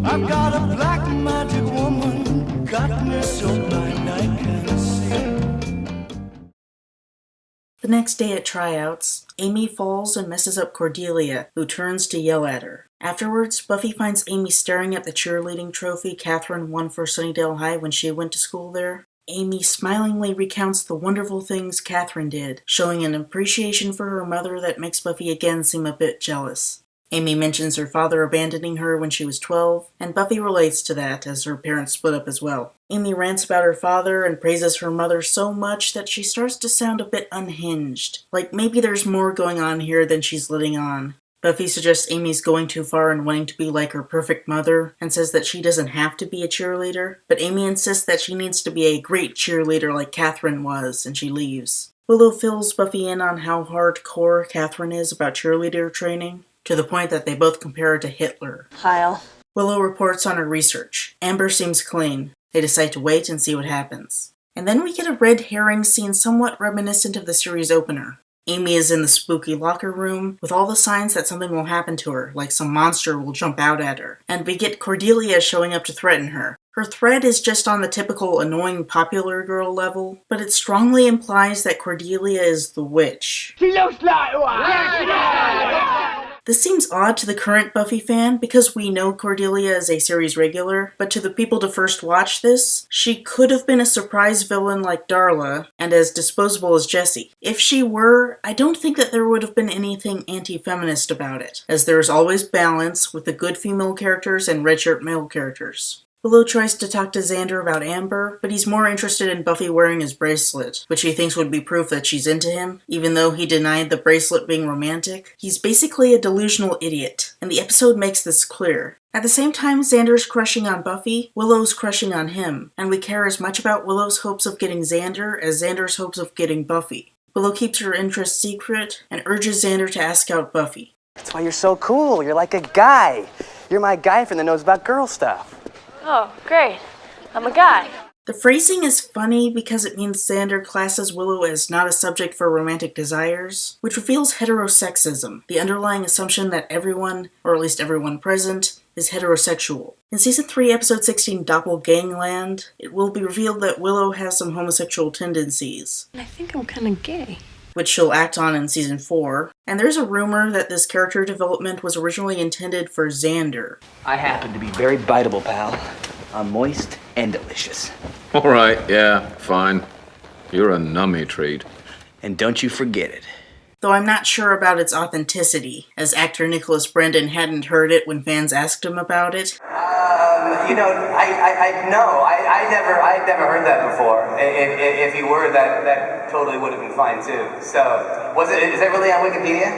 I've got a black magic woman, got me so blind I can't see. The next day at tryouts, Amy falls and messes up Cordelia, who turns to yell at her. Afterwards, Buffy finds Amy staring at the cheerleading trophy Catherine won for Sunnydale High when she went to school there. Amy smilingly recounts the wonderful things Catherine did, showing an appreciation for her mother that makes Buffy again seem a bit jealous. Amy mentions her father abandoning her when she was 12, and Buffy relates to that as her parents split up as well. Amy rants about her father and praises her mother so much that she starts to sound a bit unhinged, like maybe there's more going on here than she's letting on. Buffy suggests Amy's going too far and wanting to be like her perfect mother, and says that she doesn't have to be a cheerleader, but Amy insists that she needs to be a great cheerleader like Catherine was, and she leaves. Willow fills Buffy in on how hardcore Catherine is about cheerleader training, to the point that they both compare her to Hitler. Kyle. Willow reports on her research. Amber seems clean. They decide to wait and see what happens. And then we get a red herring scene somewhat reminiscent of the series opener. Amy is in the spooky locker room with all the signs that something will happen to her, like some monster will jump out at her. And we get Cordelia showing up to threaten her. Her threat is just on the typical annoying popular girl level, but it strongly implies that Cordelia is the witch. She looks like one! This seems odd to the current Buffy fan because we know Cordelia is a series regular, but to the people to first watch this, she could have been a surprise villain like Darla and as disposable as Jessie. If she were, I don't think that there would have been anything anti-feminist about it, as there is always balance with the good female characters and redshirt male characters. Willow tries to talk to Xander about Amber, but he's more interested in Buffy wearing his bracelet, which he thinks would be proof that she's into him, even though he denied the bracelet being romantic. He's basically a delusional idiot, and the episode makes this clear. At the same time Xander's crushing on Buffy, Willow's crushing on him, and we care as much about Willow's hopes of getting Xander as Xander's hopes of getting Buffy. Willow keeps her interest secret, and urges Xander to ask out Buffy. That's why you're so cool. You're like a guy. You're my guy friend that knows about girl stuff. Oh, great. I'm a guy. The phrasing is funny because it means Xander classes Willow as not a subject for romantic desires, which reveals heterosexism, the underlying assumption that everyone, or at least everyone present, is heterosexual. In Season 3, Episode 16, Doppelgangland, it will be revealed that Willow has some homosexual tendencies. I think I'm kind of gay. Which she'll act on in Season 4, and there's a rumor that this character development was originally intended for Xander. I happen to be very biteable, pal. I'm moist and delicious. All right, yeah, fine. You're a nummy treat. And don't you forget it. Though I'm not sure about its authenticity, as actor Nicholas Brendon hadn't heard it when fans asked him about it. I'd never heard that before. If you were, that totally would have been fine too. So, is that really on Wikipedia?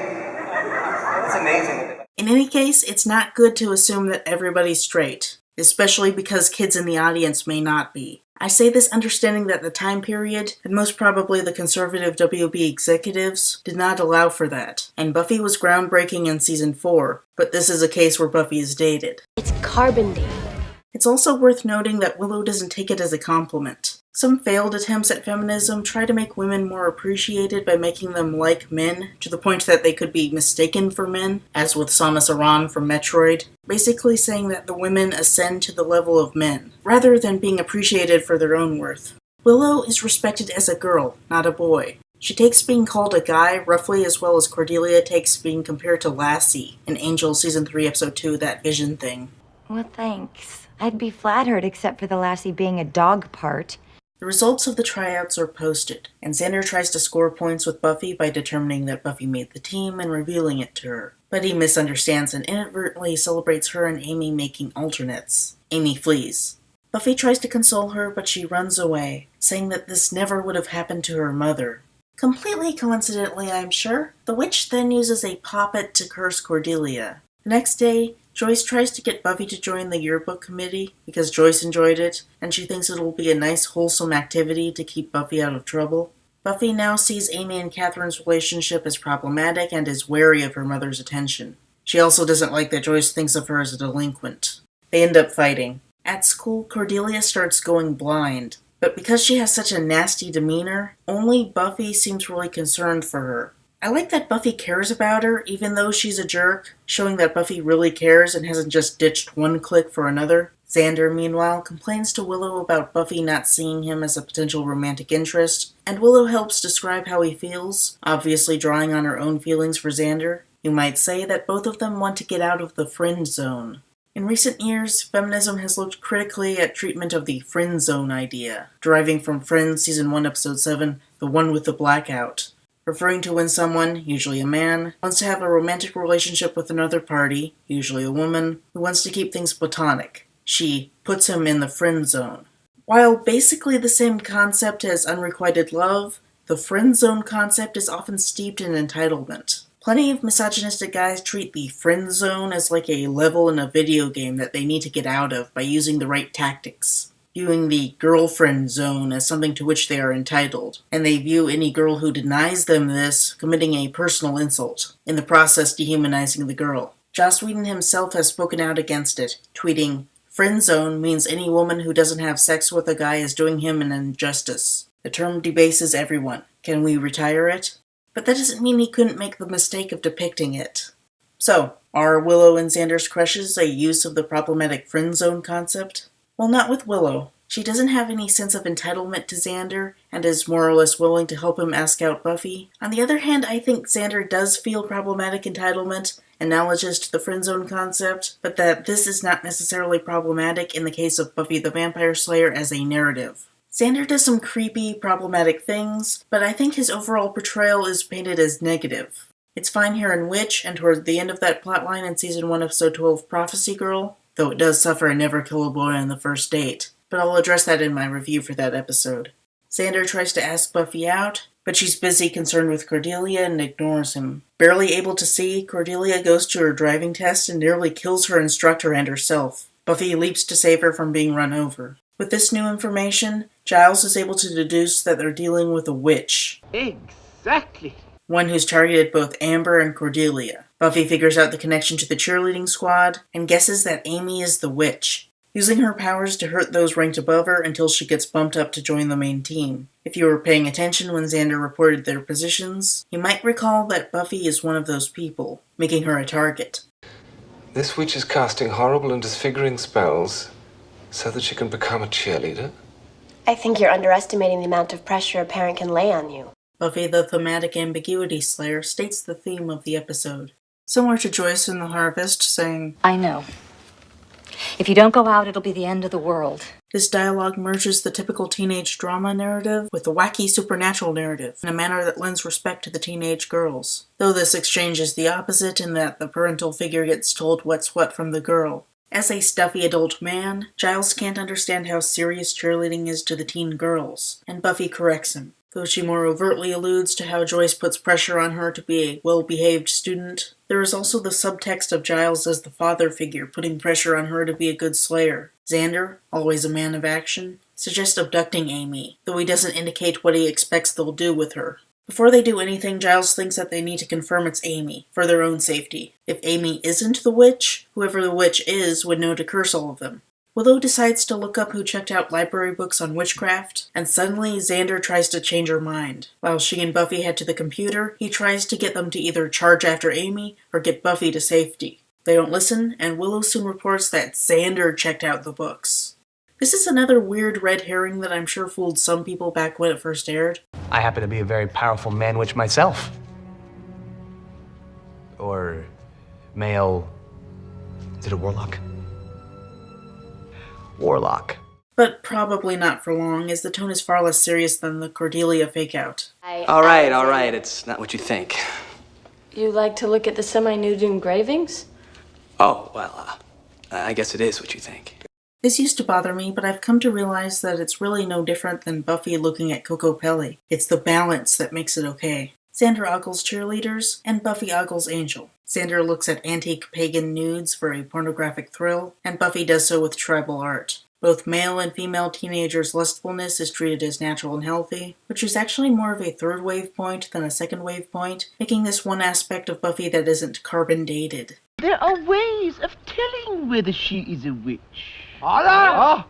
That's amazing. In any case, it's not good to assume that everybody's straight, especially because kids in the audience may not be. I say this understanding that the time period, and most probably the conservative WB executives, did not allow for that, and Buffy was groundbreaking in Season 4, but this is a case where Buffy is dated. It's carbon dating. It's also worth noting that Willow doesn't take it as a compliment. Some failed attempts at feminism try to make women more appreciated by making them like men, to the point that they could be mistaken for men, as with Samus Aran from Metroid, basically saying that the women ascend to the level of men, rather than being appreciated for their own worth. Willow is respected as a girl, not a boy. She takes being called a guy roughly as well as Cordelia takes being compared to Lassie in Angel Season 3 Episode 2, That Vision Thing. Well, thanks. I'd be flattered except for the Lassie being a dog part. The results of the tryouts are posted, and Xander tries to score points with Buffy by determining that Buffy made the team and revealing it to her. But he misunderstands and inadvertently celebrates her and Amy making alternates. Amy flees. Buffy tries to console her, but she runs away, saying that this never would have happened to her mother. Completely coincidentally, I'm sure, the witch then uses a poppet to curse Cordelia. The next day, Joyce tries to get Buffy to join the yearbook committee because Joyce enjoyed it, and she thinks it'll be a nice wholesome activity to keep Buffy out of trouble. Buffy now sees Amy and Catherine's relationship as problematic and is wary of her mother's attention. She also doesn't like that Joyce thinks of her as a delinquent. They end up fighting. At school, Cordelia starts going blind, but because she has such a nasty demeanor, only Buffy seems really concerned for her. I like that Buffy cares about her, even though she's a jerk, showing that Buffy really cares and hasn't just ditched one clique for another. Xander, meanwhile, complains to Willow about Buffy not seeing him as a potential romantic interest, and Willow helps describe how he feels, obviously drawing on her own feelings for Xander. You might say that both of them want to get out of the friend zone. In recent years, feminism has looked critically at treatment of the friend zone idea, deriving from Friends Season 1, Episode 7, The One with the Blackout, referring to when someone, usually a man, wants to have a romantic relationship with another party, usually a woman, who wants to keep things platonic. She puts him in the friend zone. While basically the same concept as unrequited love, the friend zone concept is often steeped in entitlement. Plenty of misogynistic guys treat the friend zone as like a level in a video game that they need to get out of by using the right tactics, viewing the girlfriend zone as something to which they are entitled, and they view any girl who denies them this committing a personal insult, in the process dehumanizing the girl. Joss Whedon himself has spoken out against it, tweeting, "Friend zone means any woman who doesn't have sex with a guy is doing him an injustice. The term debases everyone. Can we retire it?" But that doesn't mean he couldn't make the mistake of depicting it. So, are Willow and Xander's crushes a use of the problematic friend zone concept? Well, not with Willow. She doesn't have any sense of entitlement to Xander, and is more or less willing to help him ask out Buffy. On the other hand, I think Xander does feel problematic entitlement, analogies to the friend zone concept, but that this is not necessarily problematic in the case of Buffy the Vampire Slayer as a narrative. Xander does some creepy, problematic things, but I think his overall portrayal is painted as negative. It's fine here in Witch, and toward the end of that plotline in Season 1, Episode 12, Prophecy Girl, though it does suffer a never kill a boy on the first date, but I'll address that in my review for that episode. Xander tries to ask Buffy out, but she's busy concerned with Cordelia and ignores him. Barely able to see, Cordelia goes to her driving test and nearly kills her instructor and herself. Buffy leaps to save her from being run over. With this new information, Giles is able to deduce that they're dealing with a witch. Exactly. One who's targeted both Amber and Cordelia. Buffy figures out the connection to the cheerleading squad, and guesses that Amy is the witch, using her powers to hurt those ranked above her until she gets bumped up to join the main team. If you were paying attention when Xander reported their positions, you might recall that Buffy is one of those people, making her a target. This witch is casting horrible and disfiguring spells so that she can become a cheerleader? I think you're underestimating the amount of pressure a parent can lay on you. Buffy the Thematic Ambiguity Slayer states the theme of the episode, similar to Joyce in The Harvest, saying, I know. If you don't go out, it'll be the end of the world. This dialogue merges the typical teenage drama narrative with the wacky supernatural narrative in a manner that lends respect to the teenage girls, though this exchange is the opposite in that the parental figure gets told what's what from the girl. As a stuffy adult man, Giles can't understand how serious cheerleading is to the teen girls, and Buffy corrects him. Though she more overtly alludes to how Joyce puts pressure on her to be a well-behaved student, there is also the subtext of Giles as the father figure putting pressure on her to be a good slayer. Xander, always a man of action, suggests abducting Amy, though he doesn't indicate what he expects they'll do with her. Before they do anything, Giles thinks that they need to confirm it's Amy, for their own safety. If Amy isn't the witch, whoever the witch is would know to curse all of them. Willow decides to look up who checked out library books on witchcraft, and suddenly Xander tries to change her mind. While she and Buffy head to the computer, he tries to get them to either charge after Amy or get Buffy to safety. They don't listen, and Willow soon reports that Xander checked out the books. This is another weird red herring that I'm sure fooled some people back when it first aired. I happen to be a very powerful man-witch myself. Or male... Is it a warlock? Warlock. But probably not for long, as the tone is far less serious than the Cordelia fake-out. All right, it's not what you think. You like to look at the semi-nude engravings? Oh, well, I guess it is what you think. This used to bother me, but I've come to realize that it's really no different than Buffy looking at Coco Pelli. It's the balance that makes it okay. Xander ogles cheerleaders, and Buffy ogles Angel. Xander looks at antique pagan nudes for a pornographic thrill, and Buffy does so with tribal art. Both male and female teenagers' lustfulness is treated as natural and healthy, which is actually more of a third wave point than a second wave point, making this one aspect of Buffy that isn't carbon dated. There are ways of telling whether she is a witch. According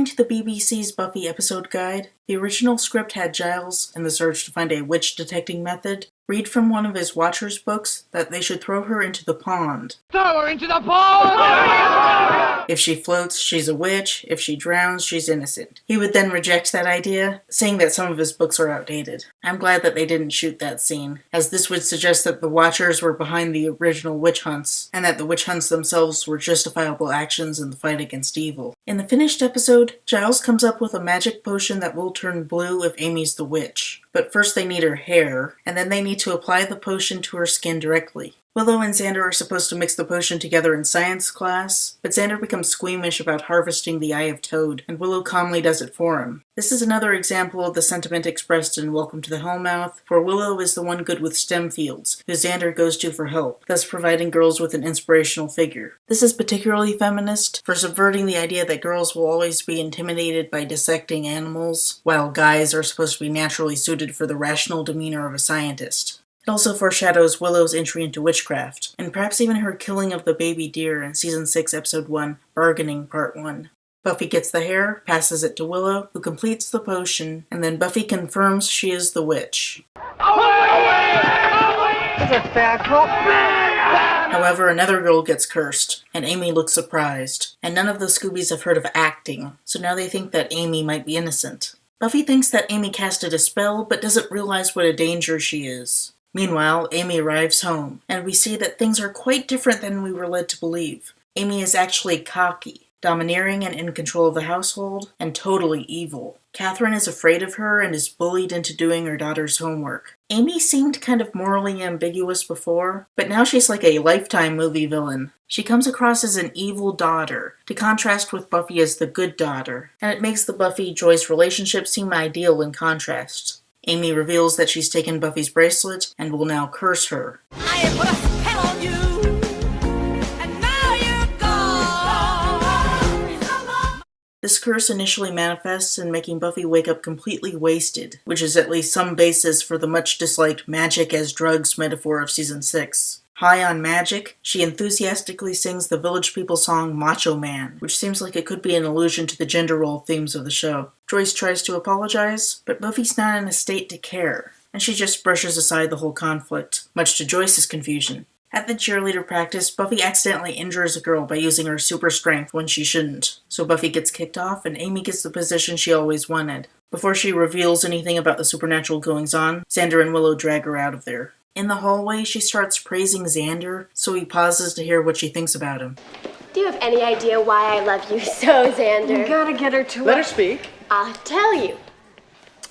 to the BBC's Buffy episode guide, the original script had Giles, in the search to find a witch detecting method, read from one of his Watchers books that they should throw her into the pond. Throw her into the pond! If she floats, she's a witch. If she drowns, she's innocent. He would then reject that idea, saying that some of his books are outdated. I'm glad that they didn't shoot that scene, as this would suggest that the Watchers were behind the original witch hunts, and that the witch hunts themselves were justifiable actions in the fight against evil. In the finished episode, Giles comes up with a magic potion that will turn blue if Amy's the witch. But first they need her hair, and then they need to apply the potion to her skin directly. Willow and Xander are supposed to mix the potion together in science class, but Xander becomes squeamish about harvesting the Eye of Toad, and Willow calmly does it for him. This is another example of the sentiment expressed in Welcome to the Hellmouth, for Willow is the one good with STEM fields, who Xander goes to for help, thus providing girls with an inspirational figure. This is particularly feminist, for subverting the idea that girls will always be intimidated by dissecting animals, while guys are supposed to be naturally suited for the rational demeanor of a scientist. It also foreshadows Willow's entry into witchcraft, and perhaps even her killing of the baby deer in Season 6, Episode 1, Bargaining Part 1. Buffy gets the hair, passes it to Willow, who completes the potion, and then Buffy confirms she is the witch. However, another girl gets cursed, and Amy looks surprised, and none of the Scoobies have heard of acting, so now they think that Amy might be innocent. Buffy thinks that Amy casted a spell, but doesn't realize what a danger she is. Meanwhile, Amy arrives home, and we see that things are quite different than we were led to believe. Amy is actually cocky, domineering and in control of the household, and totally evil. Catherine is afraid of her and is bullied into doing her daughter's homework. Amy seemed kind of morally ambiguous before, but now she's like a Lifetime movie villain. She comes across as an evil daughter, to contrast with Buffy as the good daughter, and it makes the Buffy-Joyce relationship seem ideal in contrast. Amy reveals that she's taken Buffy's bracelet and will now curse her. I put a spell on you, and now you're gone. This curse initially manifests in making Buffy wake up completely wasted, which is at least some basis for the much disliked magic as drugs metaphor of Season 6. High on magic, she enthusiastically sings the Village People song Macho Man, which seems like it could be an allusion to the gender role themes of the show. Joyce tries to apologize, but Buffy's not in a state to care, and she just brushes aside the whole conflict, much to Joyce's confusion. At the cheerleader practice, Buffy accidentally injures a girl by using her super strength when she shouldn't, so Buffy gets kicked off and Amy gets the position she always wanted. Before she reveals anything about the supernatural goings-on, Xander and Willow drag her out of there. In the hallway, she starts praising Xander, so he pauses to hear what she thinks about him. Do you have any idea why I love you so, Xander? You gotta get her to Let her speak. I'll tell you.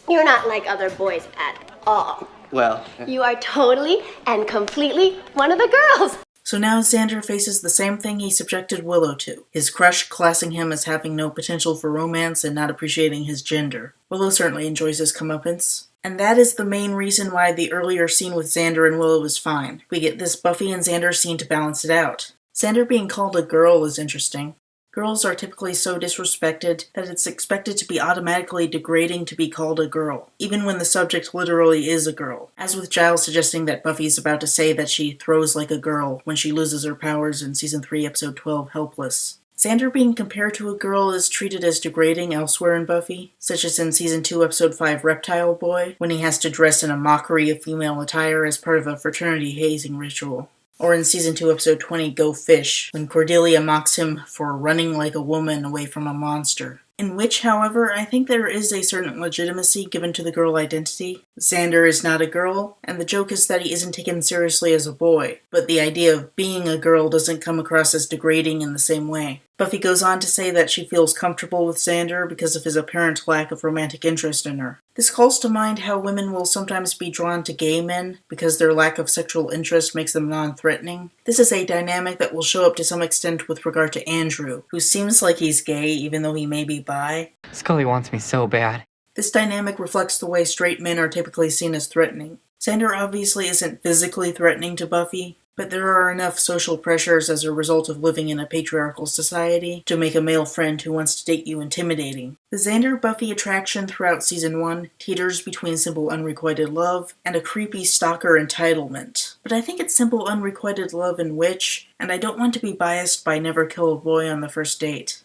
You're not like other boys at all. Well, You are totally and completely one of the girls. So now Xander faces the same thing he subjected Willow to, his crush classing him as having no potential for romance and not appreciating his gender. Willow certainly enjoys his comeuppance. And that is the main reason why the earlier scene with Xander and Willow is fine. We get this Buffy and Xander scene to balance it out. Xander being called a girl is interesting. Girls are typically so disrespected that it's expected to be automatically degrading to be called a girl, even when the subject literally is a girl. As with Giles suggesting that Buffy's about to say that she throws like a girl when she loses her powers in Season 3, Episode 12, Helpless. Xander being compared to a girl is treated as degrading elsewhere in Buffy, such as in Season 2, Episode 5, Reptile Boy, when he has to dress in a mockery of female attire as part of a fraternity hazing ritual. Or in Season 2, Episode 20, Go Fish, when Cordelia mocks him for running like a woman away from a monster. In which, however, I think there is a certain legitimacy given to the girl identity. Xander is not a girl, and the joke is that he isn't taken seriously as a boy, but the idea of being a girl doesn't come across as degrading in the same way. Buffy goes on to say that she feels comfortable with Xander because of his apparent lack of romantic interest in her. This calls to mind how women will sometimes be drawn to gay men because their lack of sexual interest makes them non-threatening. This is a dynamic that will show up to some extent with regard to Andrew, who seems like he's gay even though he may be bi. Scully wants me so bad. This dynamic reflects the way straight men are typically seen as threatening. Xander obviously isn't physically threatening to Buffy, But there are enough social pressures as a result of living in a patriarchal society to make a male friend who wants to date you intimidating. The Xander-Buffy attraction throughout Season 1 teeters between simple unrequited love and a creepy stalker entitlement. But I think it's simple unrequited love in which, and I don't want to be biased by Never Kill a Boy on the First Date.